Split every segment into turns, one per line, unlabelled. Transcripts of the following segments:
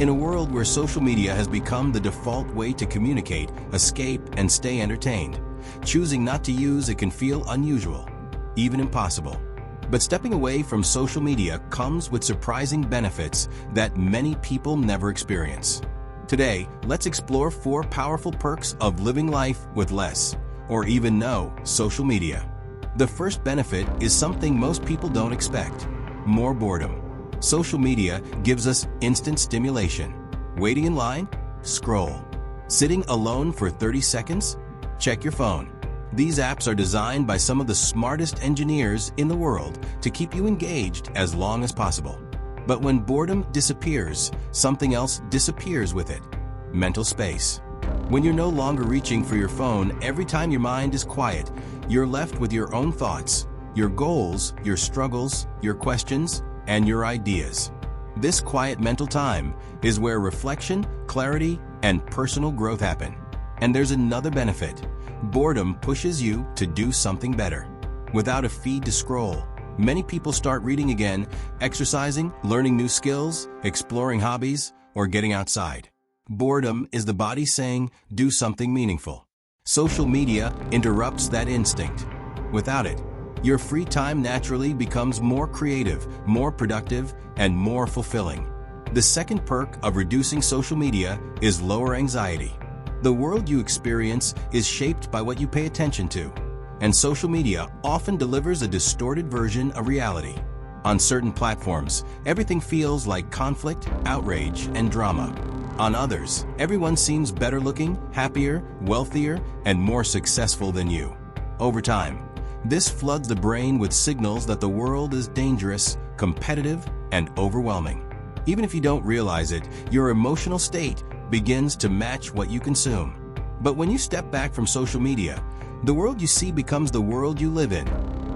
In a world where social media has become the default way to communicate, escape, and stay entertained, choosing not to use it can feel unusual, even impossible. But stepping away from social media comes with surprising benefits that many people never experience. Today, let's explore 4 powerful perks of living life with less, or even no, social media. The first benefit is something most people don't expect: more boredom. Social media gives us instant stimulation. Waiting in line? Scroll. Sitting alone for 30 seconds? Check your phone. These apps are designed by some of the smartest engineers in the world to keep you engaged as long as possible. But when boredom disappears, something else disappears with it: mental space. When you're no longer reaching for your phone every time your mind is quiet, you're left with your own thoughts, your goals, your struggles, your questions, and your ideas. This quiet mental time is where reflection, clarity, and personal growth happen. And there's another benefit. Boredom pushes you to do something better. Without a feed to scroll, many people start reading again, exercising, learning new skills, exploring hobbies, or getting outside. Boredom is the body saying, do something meaningful. Social media interrupts that instinct. Without it, your free time naturally becomes more creative, more productive, and more fulfilling. The second perk of reducing social media is lower anxiety. The world you experience is shaped by what you pay attention to, and social media often delivers a distorted version of reality. On certain platforms, everything feels like conflict, outrage, and drama. On others, everyone seems better looking, happier, wealthier, and more successful than you. Over time, this floods the brain with signals that the world is dangerous, competitive, and overwhelming. Even if you don't realize it, your emotional state begins to match what you consume. But when you step back from social media, the world you see becomes the world you live in.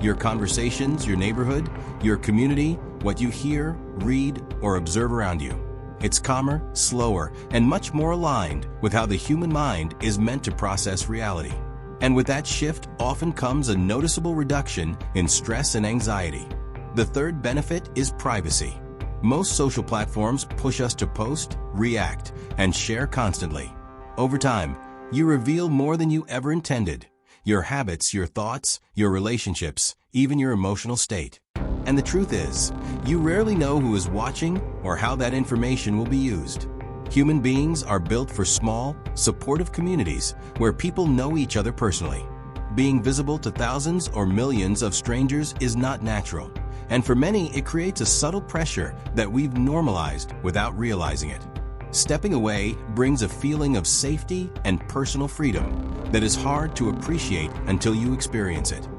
Your conversations, your neighborhood, your community, what you hear, read, or observe around you. It's calmer, slower, and much more aligned with how the human mind is meant to process reality. And with that shift often comes a noticeable reduction in stress and anxiety. The third benefit is privacy. Most social platforms push us to post, react, and share constantly. Over time, you reveal more than you ever intended: your habits, your thoughts, your relationships, even your emotional state. And the truth is, you rarely know who is watching or how that information will be used. Human beings are built for small, supportive communities where people know each other personally. Being visible to thousands or millions of strangers is not natural, and for many it creates a subtle pressure that we've normalized without realizing it. Stepping away brings a feeling of safety and personal freedom that is hard to appreciate until you experience it.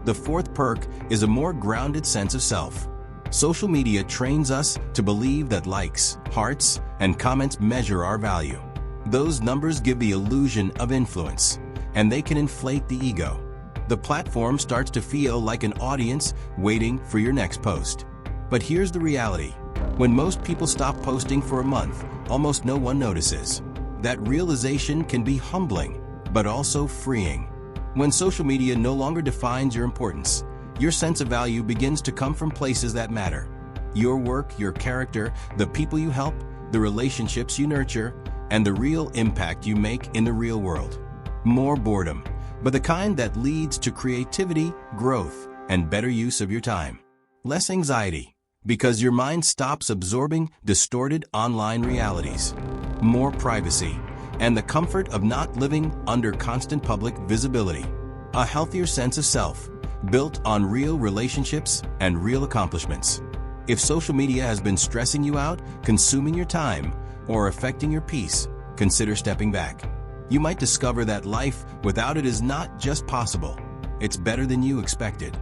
The fourth perk is a more grounded sense of self. Social media trains us to believe that likes, hearts, and comments measure our value. Those numbers give the illusion of influence, and they can inflate the ego. The platform starts to feel like an audience waiting for your next post. But here's the reality. When most people stop posting for a month, almost no one notices. That realization can be humbling, but also freeing. When social media no longer defines your importance, your sense of value begins to come from places that matter. Your work, your character, the people you help, the relationships you nurture, and the real impact you make in the real world. More boredom, but the kind that leads to creativity, growth, and better use of your time. Less anxiety, because your mind stops absorbing distorted online realities. More privacy, and the comfort of not living under constant public visibility. A healthier sense of self, built on real relationships and real accomplishments. If social media has been stressing you out, consuming your time, or affecting your peace, consider stepping back. You might discover that life without it is not just possible, it's better than you expected.